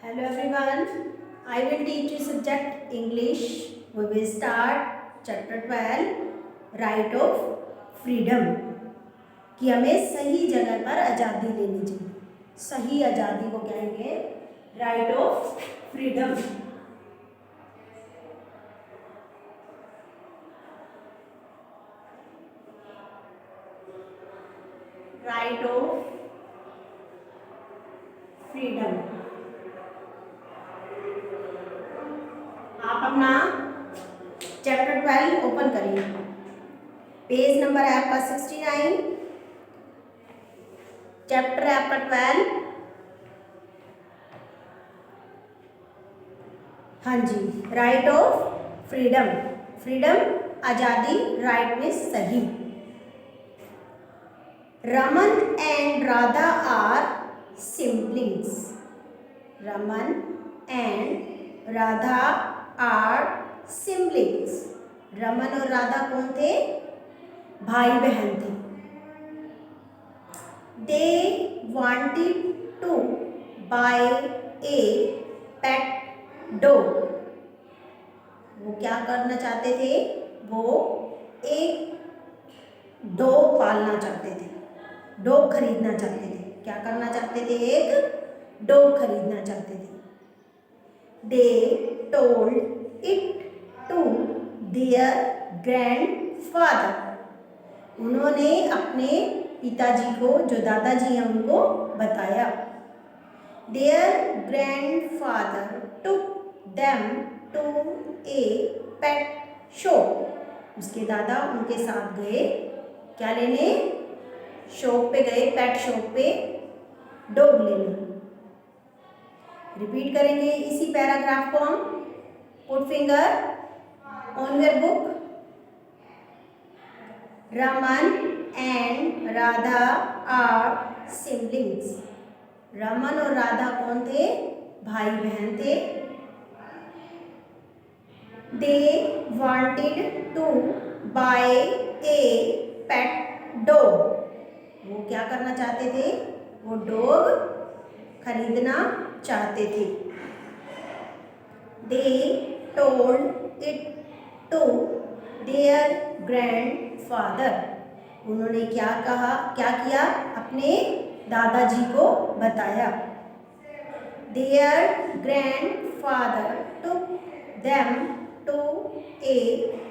Hello everyone, I will teach you subject English. We will start chapter 12 Right of Freedom कि हमें सही जगह पर आज़ादी लेनी चाहिए। सही आज़ादी को कहेंगे right of freedom. Right of freedom. आप अपना चैप्टर 12 ओपन करिए। पेज नंबर है आपका 69। चैप्टर है आपका 12। हाँ जी, राइट ऑफ फ्रीडम। फ्रीडम आज़ादी, राइट में सही। Raman and Radha are siblings. Raman and Radha are siblings. Raman और राधा कौन थे? भाई बहन थे। They wanted to buy a pet dog. वो क्या करना चाहते थे? वो एक डॉग पालना चाहते थे, डॉग खरीदना चाहते थे। क्या करना चाहते थे? एक डॉग खरीदना चाहते थे। They told it to their grandfather. उन्होंने अपने पिताजी को, जो दादाजी हैं, उनको बताया। Their grandfather took them to a pet shop. उसके दादा उनके साथ गए क्या लेने? शॉप पे गए, पेट शॉप पे डॉग लेने। रिपीट करेंगे इसी पैराग्राफ को हम। Put finger on your book. Raman and Radha are siblings. Raman और राधा कौन थे? भाई बहन थे। They wanted to buy a pet dog. वो क्या करना चाहते थे? वो डॉग खरीदना चाहते थे। They told it to their grandfather. उन्होंने क्या कहा, क्या किया? अपने दादाजी को बताया। Their grandfather took them to a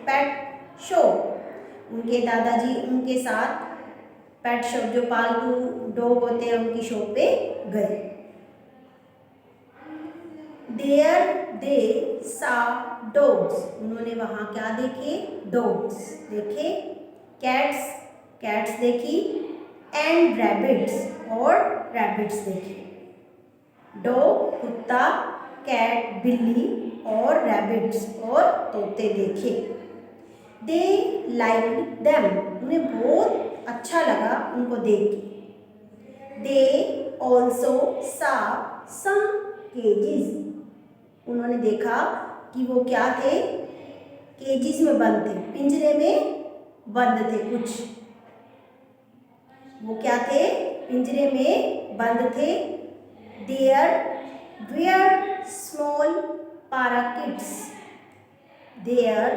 pet shop. उनके दादाजी उनके साथ पेट शॉप, जो पालतू डॉग होते हैं, उनकी शॉप पे गए। देयर दे सा डॉग्स। उन्होंने वहाँ क्या देखे? डॉग्स देखे। कैट्स, कैट्स देखी। एंड रैबिट्स, और रैबिट्स देखे। डॉग कुत्ता, कैट बिल्ली, और रैबिट्स और तोते देखे। They like them. उन्हें बहुत अच्छा लगा उनको देख के। दे ऑल्सो सा सम केजेस। उन्होंने देखा कि वो क्या थे? केजेस में बंद थे, पिंजरे में बंद थे कुछ। वो क्या थे? पिंजरे में बंद थे। There were small parakeets. There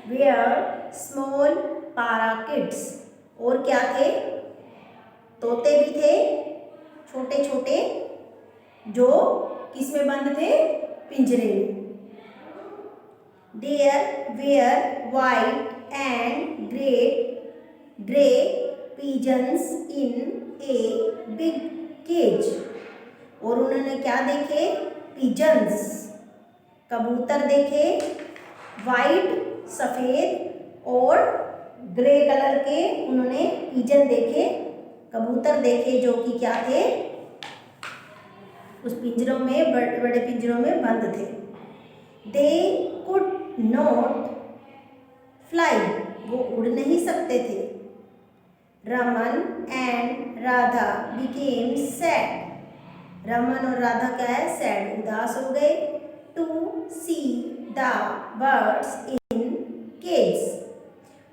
were small parakeets. और क्या थे? तोते भी थे, छोटे छोटे, जो किस में बंद थे? पिंजरे में। There were white and grey pigeons in a big cage. और उन्होंने क्या देखे? पिजन्स, कबूतर देखे। वाइट सफ़ेद और ग्रे कलर के उन्होंने पिजन देखे, कबूतर देखे, जो कि क्या थे? उस पिंजरों में, बड़े बड़े पिंजरों में बंद थे। They could not fly. वो उड़ नहीं सकते थे। Raman and Radha became sad. Raman और राधा क्या है? सैड, उदास हो गए। To see the birds in cage.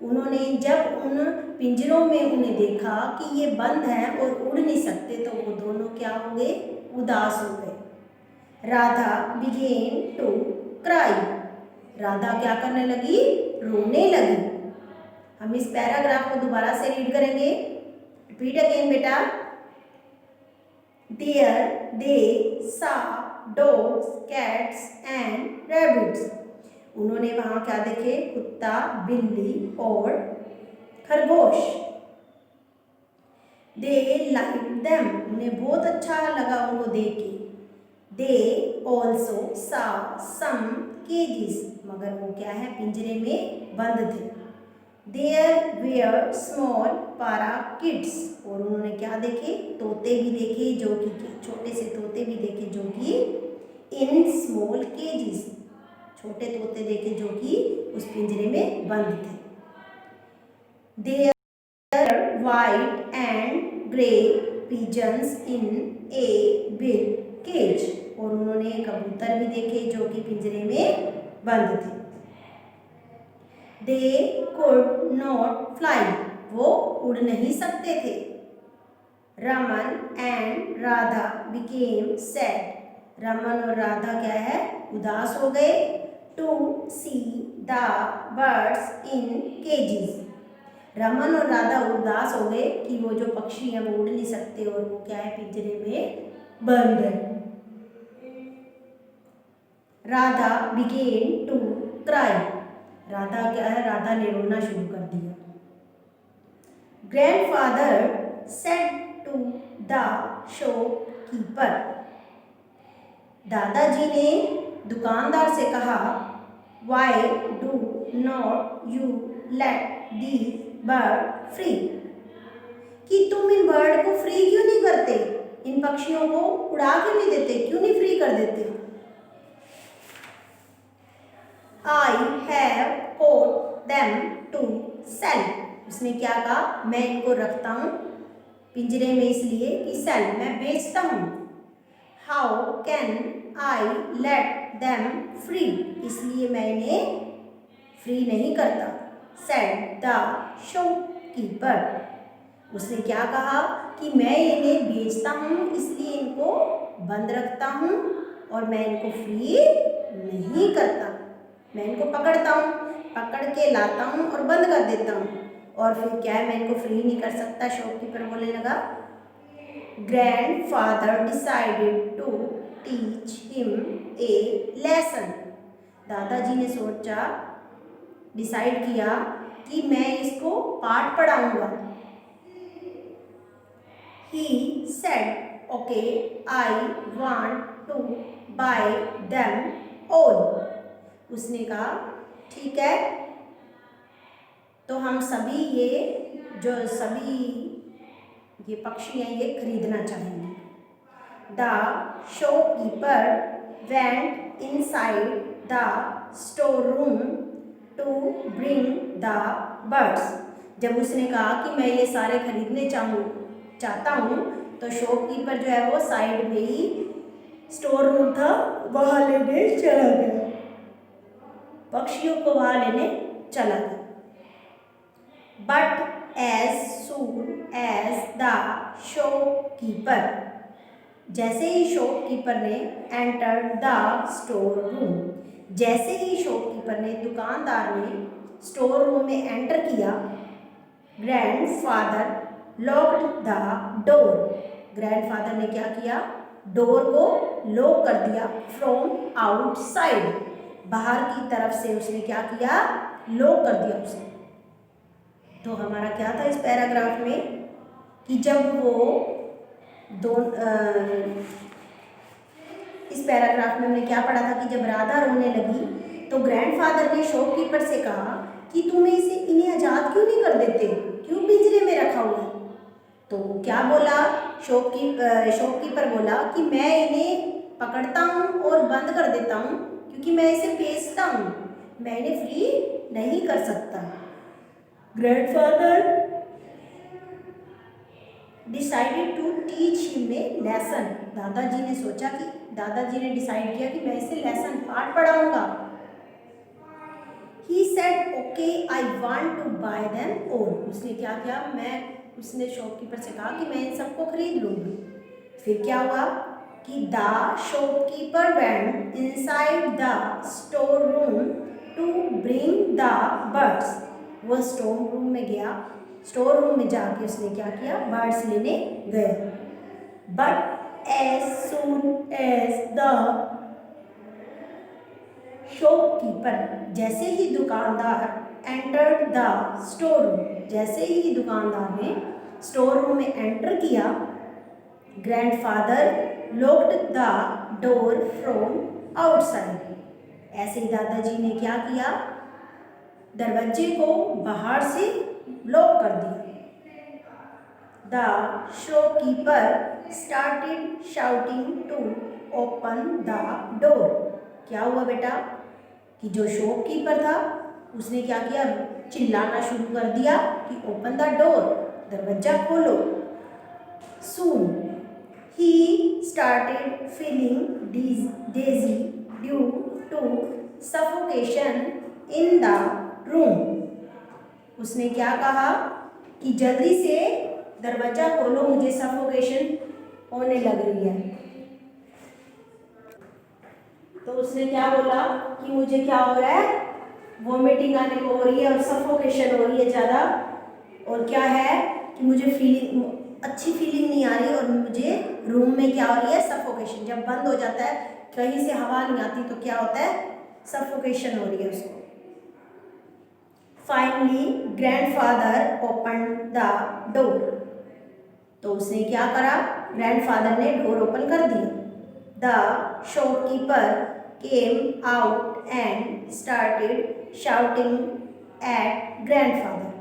उन्होंने जब उन पिंजरों में उन्हें देखा कि ये बंद हैं और उड़ नहीं सकते, तो वो दोनों क्या हो गए? उदास हो गए। Radha began to cry. Radha क्या करने लगी? रोने लगी। हम इस पैराग्राफ को दोबारा से रीड करेंगे। रिपीट अगेन बेटा। There they saw dogs, cats and rabbits. उन्होंने वहां क्या देखे? कुत्ता, बिल्ली और खरगोश। They liked them. उन्हें बहुत अच्छा लगा उनको देख के। They also saw some cages. मगर वो क्या है? पिंजरे में बंद थे। There were small parakeets. और उन्होंने क्या देखे? तोते भी देखे, जो कि छोटे से तोते भी देखे जो कि in small cages. छोटे तोते देखे जो कि उस पिंजरे में बंद थे। There were white and grey pigeons in a big cage. और उन्होंने कबूतर भी देखे जो कि पिंजरे में बंद थे। They could not fly. वो उड़ नहीं सकते थे। Raman and Radha became sad. Raman और राधा क्या है? उदास हो गए। To see the birds in cages. Raman और राधा उदास हो गए कि वो जो पक्षी हैं वो उड़ नहीं सकते और वो क्या है? पिंजरे में बंद है। Radha began to cry. Radha क्या है? राधा ने रोना शुरू कर दिया। Grandfather said to the shopkeeper. दादाजी ने दुकानदार से कहा, Why do not you let these bird free? कि तुम इन बर्ड को फ्री क्यों नहीं करते? इन पक्षियों को उड़ा क्यों नहीं देते? क्यों नहीं फ्री कर देते? I have caught them to sell. उसने क्या कहा? मैं इनको रखता हूँ पिंजरे में इसलिए कि सेल, मैं बेचता हूँ। How can I let them free? इसलिए मैं इन्हें फ्री नहीं करता। Said the shopkeeper. उसने क्या कहा कि मैं इन्हें बेचता हूँ इसलिए इनको बंद रखता हूँ और मैं इनको फ्री नहीं करता। मैं इनको पकड़ता हूँ, पकड़ के लाता हूँ और बंद कर देता हूँ और फिर क्या है? मैं इनको फ्री नहीं कर सकता। शॉपकीपर बोलने लगा। Grandfather decided to teach him a lesson. दादाजी ने सोचा, डिसाइड किया कि मैं इसको पाठ पढ़ाऊंगा। He said, Okay, I want to buy them all. उसने कहा, ठीक है, तो हम सभी ये पक्षी हैं ये खरीदना चाहेंगे। The shopkeeper went inside the storeroom to bring the birds. जब उसने कहा कि मैं ये सारे खरीदने चाहता हूँ तो शॉपकीपर जो है वो साइड में ही स्टोर रूम था वहाँ लेने चला गया, पक्षियों को वहाँ लेने चला गया। But as soon as the shopkeeper, जैसे ही शॉपकीपर ने एंटर द स्टोर रूम, जैसे ही शॉपकीपर ने दुकानदार ने स्टोर रूम में एंटर किया, grandfather locked the door. Grandfather ने क्या किया? डोर को लॉक कर दिया। फ्रॉम आउटसाइड, बाहर की तरफ से उसने क्या किया? लॉक कर दिया उसे। तो हमारा क्या था इस पैराग्राफ में कि जब वो इस पैराग्राफ में हमने क्या पढ़ा था कि जब राधा रोने लगी तो ग्रैंडफादर ने शॉपकीपर से कहा कि तुम इन्हें आज़ाद क्यों नहीं कर देते, क्यों पिंजरे में रखा हुआ है? तो क्या बोला शॉपकीपर बोला कि मैं इन्हें पकड़ता हूँ और बंद कर देता हूँ क्योंकि मैं इसे बेचता हूँ, मैं इन्हें फ्री नहीं कर सकता। Grandfather decided to teach him a lesson. दादाजी ने डिसाइड किया कि मैं इसे लेसन पाठ पढ़ाऊंगा। He said okay I want to buy them all. उसने क्या किया? उसने शॉपकीपर से कहा कि मैं इन सबको खरीद लूँगी। फिर क्या हुआ? कि the shopkeeper went inside the store room to bring the birds. वो स्टोर रूम में गया, स्टोर रूम में जाके उसने क्या किया, बर्ड्स लेने गया। But as soon as the shopkeeper, जैसे ही दुकानदार एंटर्ड द स्टोर रूम, जैसे ही दुकानदार ने स्टोर रूम में एंटर किया, grandfather locked the door from outside. ऐसे ही दादाजी ने क्या किया, दरवाजे को बाहर से लॉक कर दिया। The shopkeeper started shouting to open the door. क्या हुआ बेटा कि जो शॉपकीपर था उसने क्या किया, चिल्लाना शुरू कर दिया कि ओपन द डोर, दरवाजा खोलो। सून ही started feeling dizzy due to suffocation in the room. उसने क्या कहा कि जल्दी से दरवाजा खोलो, मुझे सफोकेशन होने लग रही है। तो उसने क्या बोला कि मुझे क्या हो रहा है, वॉमिटिंग आने को हो रही है और सफोकेशन हो रही है ज़्यादा, और क्या है कि मुझे अच्छी फीलिंग नहीं आ रही और मुझे रूम में क्या हो रही है, सफोकेशन। जब बंद हो जाता है, कहीं से हवा नहीं आती तो क्या होता है, सफोकेशन हो रही है उसको। Finally grandfather open the door. तो उसने क्या करा, ग्रैंडफादर ने डोर ओपन कर दिया। The shopkeeper came out and started shouting at grandfather.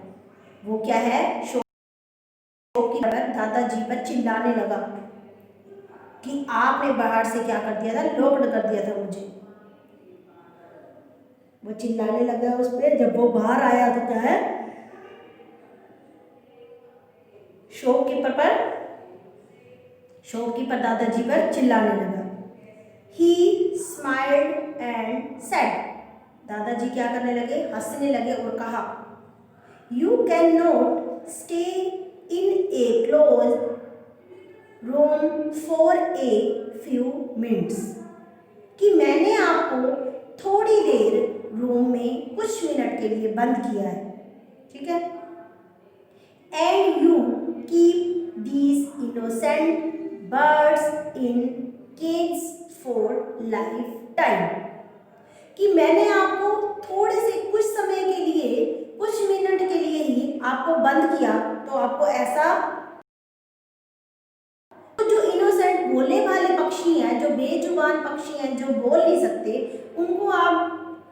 वो क्या है, शॉपकीपर दादाजी पर चिल्लाने लगा कि आपने बाहर से क्या कर दिया था, लॉक्ड कर दिया था मुझे। वो चिल्लाने लगा उस पर। जब वो बाहर आया तो क्या है, शॉपकीपर दादाजी पर चिल्लाने लगा। ही स्माइल्ड एंड सेड। दादाजी क्या करने लगे, हंसने लगे और कहा, you can not stay in A close room for a few minutes. कि मैंने आपको थोड़ी देर रूम में कुछ मिनट के लिए बंद किया है, ठीक है। And you keep these innocent birds in cage for lifetime. कि मैंने आपको थोड़े से कुछ समय के लिए, कुछ मिनट के लिए ही आपको बंद किया, तो आपको ऐसा, तो जो इनोसेंट बोलने वाले पक्षी हैं, जो बेजुबान पक्षी हैं, जो बोल नहीं सकते, उनको आप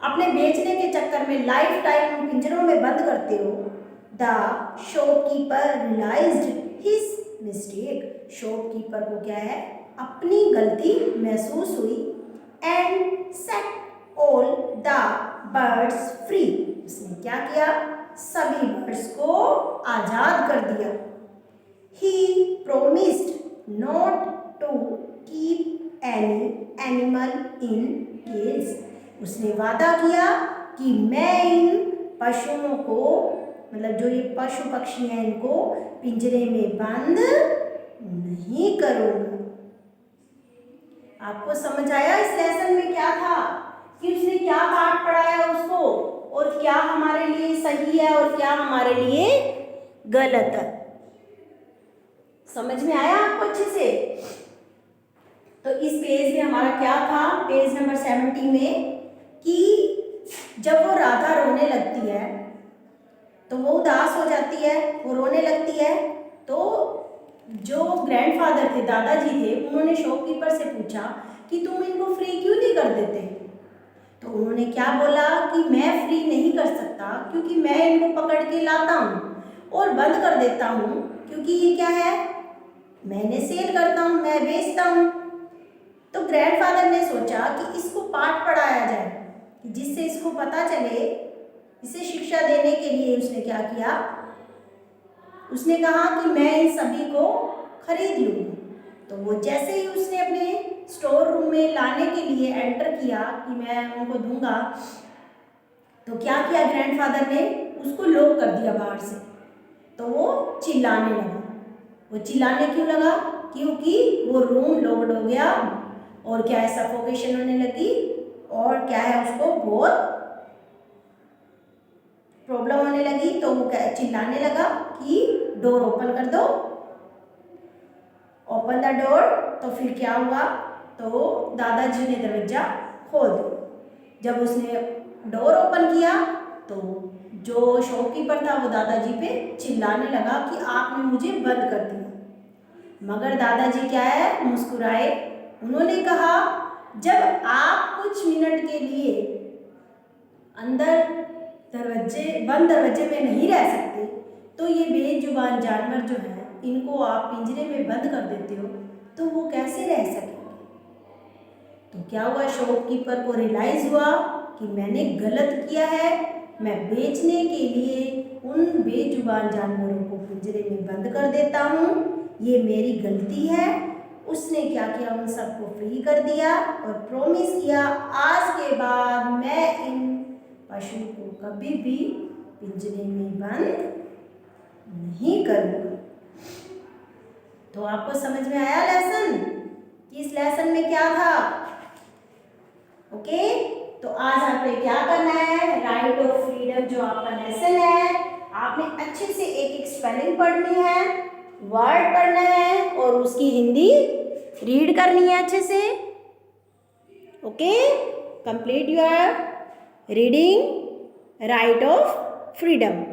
अपने बेचने के चक्कर में लाइफ टाइम पिंजरों में बंद करते हो। The shopkeeper realised his mistake. Shopkeeper को क्या है, अपनी गलती महसूस हुई। And set all the birds free. उसने क्या किया, सभी बर्ड्स को आजाद कर दिया। He promised not to keep any animal in cage. उसने वादा किया कि मैं इन पशुओं को, मतलब जो ये पशु पक्षी हैं, इनको पिंजरे में बंद नहीं करूँगा। आपको समझ आया इस लेसन में क्या था कि उसने क्या पाठ पढ़ाया उसको, और क्या हमारे लिए सही है और क्या हमारे लिए गलत है। समझ में आया आपको अच्छे से? तो इस पेज में हमारा क्या था, पेज नंबर 70 में, कि जब वो राधा रोने लगती है तो वो उदास हो जाती है, वो रोने लगती है, तो जो ग्रैंडफादर थे, दादाजी थे, उन्होंने शॉपकीपर से पूछा कि तुम इनको फ्री क्यों नहीं कर देते। तो उन्होंने क्या बोला कि मैं फ्री नहीं कर सकता, क्योंकि मैं इनको पकड़ के लाता हूँ और बंद कर देता हूँ, क्योंकि ये क्या है, मैंने सेल करता हूँ, मैं बेचता हूँ। तो ग्रैंडफादर ने सोचा कि इसको पाठ पढ़ाया जाए, जिससे इसको पता चले। इसे शिक्षा देने के लिए उसने क्या किया, उसने कहा कि मैं इन सभी को खरीद लूँगा। तो वो जैसे ही उसने अपने स्टोर रूम में लाने के लिए एंटर किया कि मैं उनको दूंगा, तो क्या किया ग्रैंडफादर ने, उसको लॉक कर दिया बाहर से। तो वो चिल्लाने लगा। वो चिल्लाने क्यों लगा, क्योंकि वो रूम लॉक्ड हो गया और क्या है, सफोकेशन होने लगी और क्या है, उसको बहुत प्रॉब्लम होने लगी। तो वो क्या चिल्लाने लगा कि डोर ओपन कर दो, ओपन द डोर। तो फिर क्या हुआ, तो दादाजी ने दरवाजा खोल दिया। जब उसने डोर ओपन किया तो जो शॉपकीपर था वो दादाजी पे चिल्लाने लगा कि आपने मुझे बंद कर दिया। मगर दादाजी क्या है, मुस्कुराए। उन्होंने कहा जब आप कुछ मिनट के लिए अंदर बंद दरवाजे में नहीं रह सकते तो ये बेजुबान जानवर जो है इनको आप पिंजरे में बंद कर देते हो तो वो कैसे रह सकेंगे। तो क्या हुआ, शॉपकीपर को रियलाइज हुआ कि मैंने गलत किया है, मैं बेचने के लिए उन बेजुबान जानवरों को पिंजरे में बंद कर देता हूँ, ये मेरी गलती है। उसने क्या किया, उन सबको फ्री कर दिया और प्रॉमिस किया आज के बाद मैं इन पशु को कभी भी पिंजरे में बंद नहीं करूँगा। तो आपको समझ में आया लेसन कि इस लेसन में क्या था? ओके, तो आज आपने क्या करना है, राइट ऑफ फ्रीडम जो आपका लेसन है, आपने अच्छे से एक एक स्पेलिंग पढ़नी है, वर्ड पढ़ना है और उसकी हिंदी रीड करनी है अच्छे से। Okay, complete your reading right of freedom.